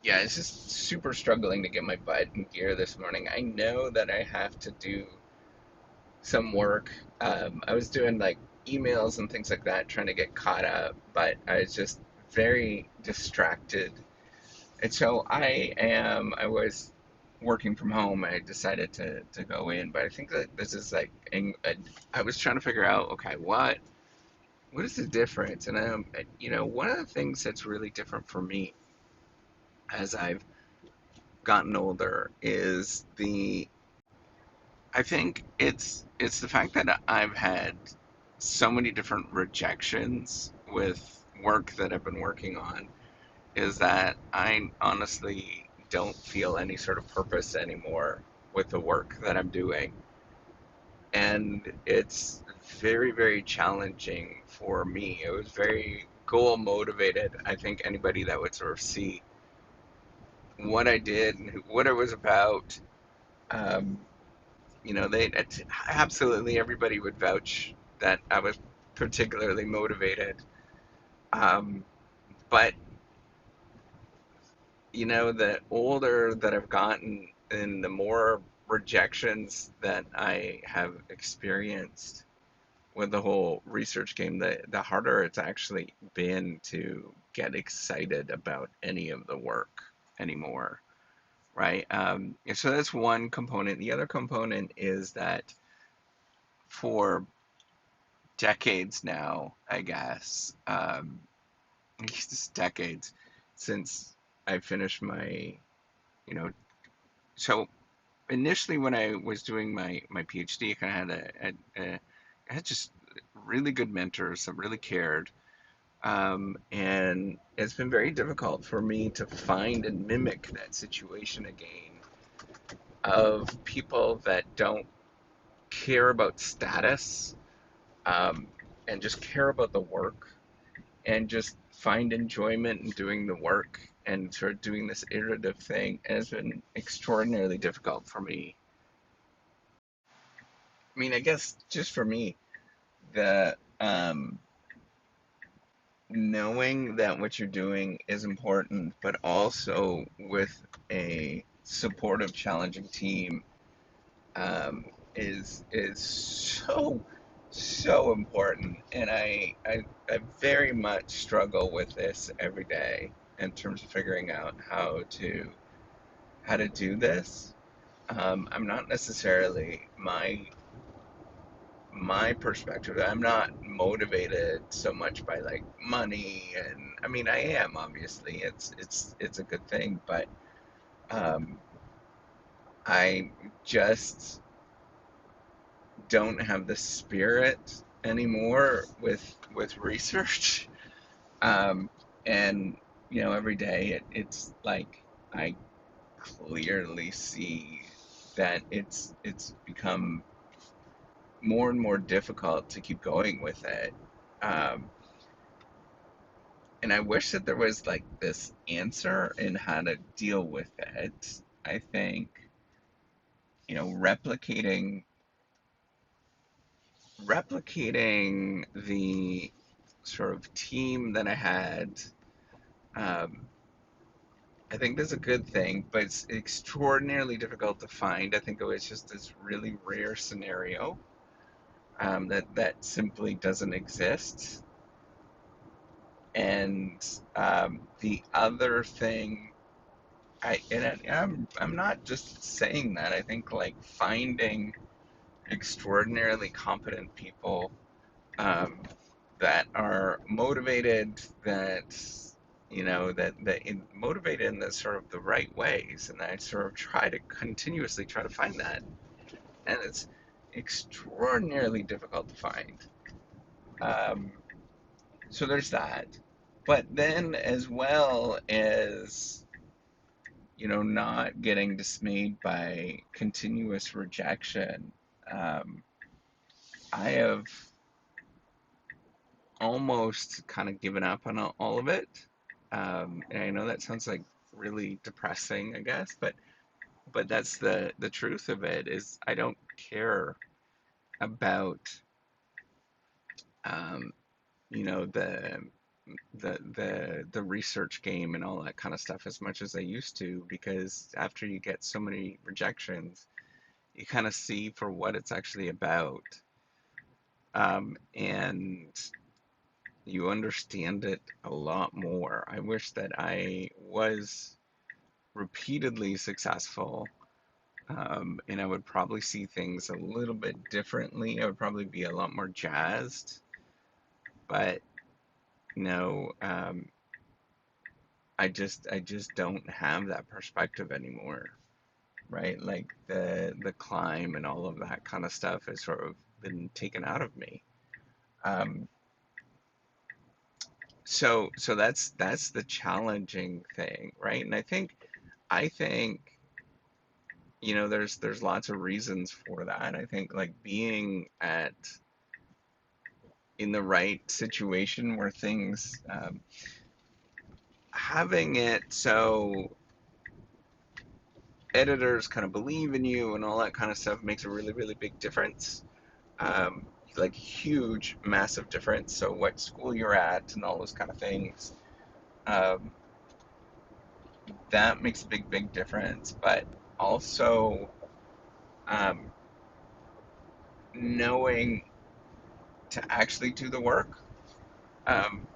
Yeah, it's just super struggling to get my butt in gear this morning. I know that I have to do some work. I was doing like emails and things like that, trying to get caught up, but I was just very distracted. And so I was working from home. I decided to go in, but I think that this is like, I was trying to figure out, okay, what is the difference? And one of the things that's really different for me as I've gotten older is I think it's the fact that I've had so many different rejections with work that I've been working on is that I honestly don't feel any sort of purpose anymore with the work that I'm doing. And it's very, very challenging for me. It was very goal motivated. I think anybody that would sort of see what I did and what it was about, um, they absolutely everybody would vouch that I was particularly motivated. Um, but the older that I've gotten and the more rejections that I have experienced with the whole research game, the harder it's actually been to get excited about any of the work anymore, right? And so that's one component. The other component is that for decades now, I guess, just decades since I finished my, you know, so initially when I was doing my PhD, I kind of I had just really good mentors that really cared. And it's been very difficult for me to find and mimic that situation again of people that don't care about status, um, and just care about the work and just find enjoyment in doing the work and sort of doing this iterative thing. And it's been extraordinarily difficult for me. I mean, I guess just for me, the knowing that what you're doing is important, but also with a supportive, challenging team, is so important. And I very much struggle with this every day in terms of figuring out how to do this. I'm not necessarily my perspective. I'm not motivated so much by like money, and I mean I am, obviously it's a good thing, but um, I just don't have the spirit anymore with research. um, and every day it's like I clearly see that it's become more and more difficult to keep going with it. Um, and I wish that there was like this answer in how to deal with it. I think, replicating the sort of team that I had, um, I think that's a good thing, but it's extraordinarily difficult to find. I think it was just this really rare scenario, that simply doesn't exist. And the other thing, I'm not just saying that. I think like finding extraordinarily competent people, um, that are motivated, that motivated in the sort of the right ways, and I sort of try to continuously try to find that, and it's extraordinarily difficult to find. Um, so there's that, but then as well as not getting dismayed by continuous rejection. Um, I have almost kind of given up on all of it. And I know that sounds like really depressing, I guess, but that's the truth of it is I don't care about um, the the research game and all that kind of stuff as much as I used to, because after you get so many rejections, you kind of see for what it's actually about, and you understand it a lot more. I wish that I was repeatedly successful, and I would probably see things a little bit differently. I would probably be a lot more jazzed, but no, I just don't have that perspective anymore, right? Like the climb and all of that kind of stuff has sort of been taken out of me. Um, so that's the challenging thing, right? And I think there's lots of reasons for that. I think like being at in the right situation where things having it so editors kind of believe in you and all that kind of stuff makes a really really big difference, um, like huge massive difference. So what school you're at and all those kind of things, um, that makes a big difference. But also, um, knowing to actually do the work, um,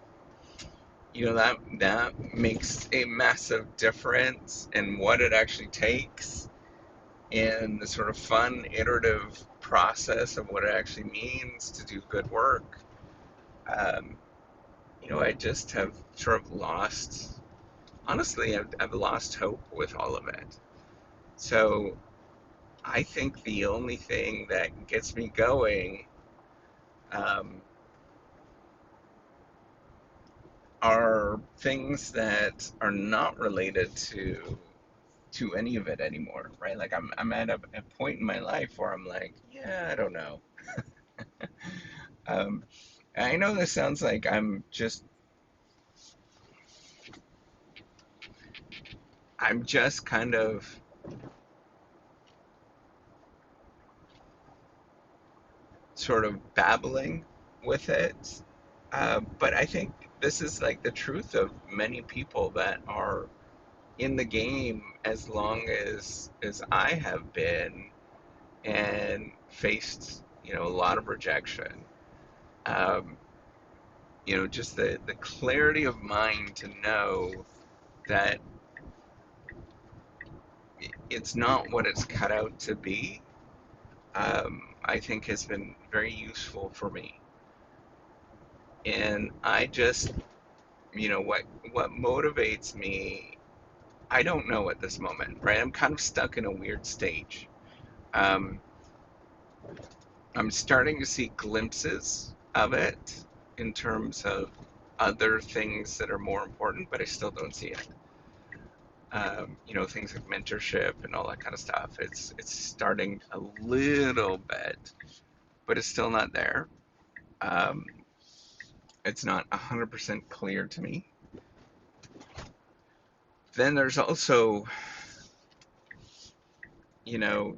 that makes a massive difference in what it actually takes in the sort of fun iterative process of what it actually means to do good work. um, I just have sort of lost, honestly, I've lost hope with all of it. So I think the only thing that gets me going, um, are things that are not related to any of it anymore, right? Like I'm at a point in my life where I'm like, yeah, I don't know. Um, I know this sounds like I'm just kind of sort of babbling with it. But I think this is like the truth of many people that are in the game as long as I have been, and faced a lot of rejection. Um, just the clarity of mind to know that it's not what it's cut out to be. I think has been very useful for me, and I just what motivates me, I don't know at this moment, right? I'm kind of stuck in a weird stage. Um, I'm starting to see glimpses of it in terms of other things that are more important, but I still don't see it. Things like mentorship and all that kind of stuff. It's starting a little bit, but it's still not there. Um, it's not 100% clear to me. Then there's also,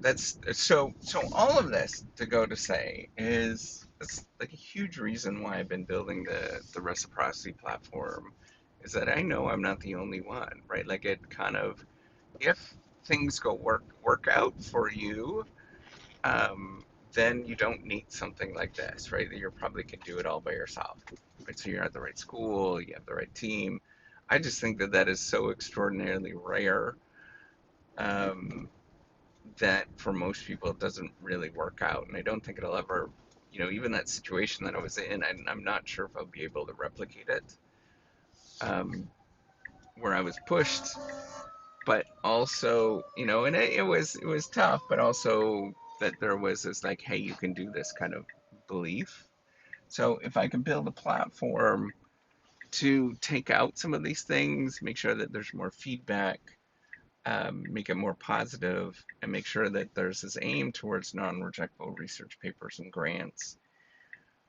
that's so all of this to go to say is it's like a huge reason why I've been building the reciprocity platform, is that I know I'm not the only one, right? Like it kind of, if things go work out for you, um, then you don't need something like this, right? You probably can do it all by yourself, right? So you're at the right school, you have the right team. I just think that that is so extraordinarily rare, um, that for most people it doesn't really work out, and I don't think it'll ever, even that situation that I was in, I'm not sure if I'll be able to replicate it, um, where I was pushed, but also, and it was tough, but also that there was this like, hey, you can do this kind of belief. So if I can build a platform to take out some of these things, make sure that there's more feedback, make it more positive, and make sure that there's this aim towards non-rejectable research papers and grants,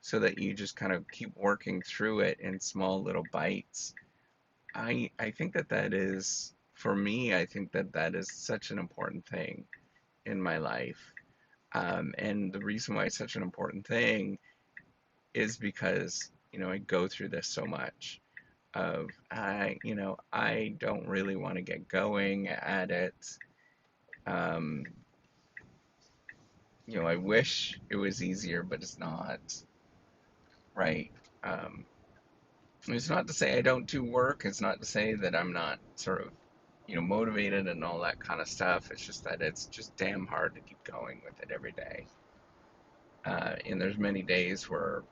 so that you just kind of keep working through it in small little bites. I think that that is, for me, I think that that is such an important thing in my life. And the reason why it's such an important thing is because, I go through this so much. of I don't really want to get going at it. Um, I wish it was easier, but it's not, right? Um, it's not to say I don't do work. It's not to say that I'm not sort of, motivated and all that kind of stuff. It's just that it's just damn hard to keep going with it every day. And there's many days where,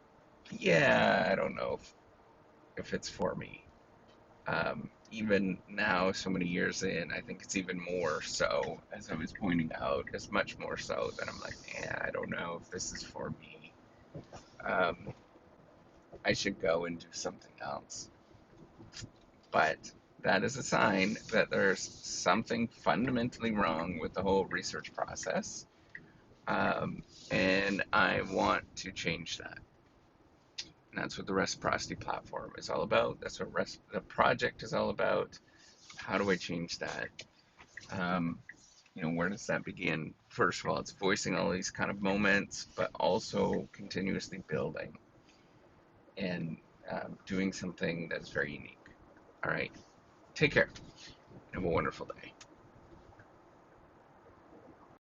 yeah, I don't know if it's for me. Even now, so many years in, I think it's even more so, as I was pointing out, it's much more so that I'm like, yeah, I don't know if this is for me. Um, I should go and do something else. But that is a sign that there's something fundamentally wrong with the whole research process. And I want to change that. And that's what the reciprocity platform is all about. That's what the project is all about. How do I change that? Um, where does that begin? First of all, it's voicing all these kind of moments, but also continuously building and doing something that's very unique. All right. Take care. Have a wonderful day.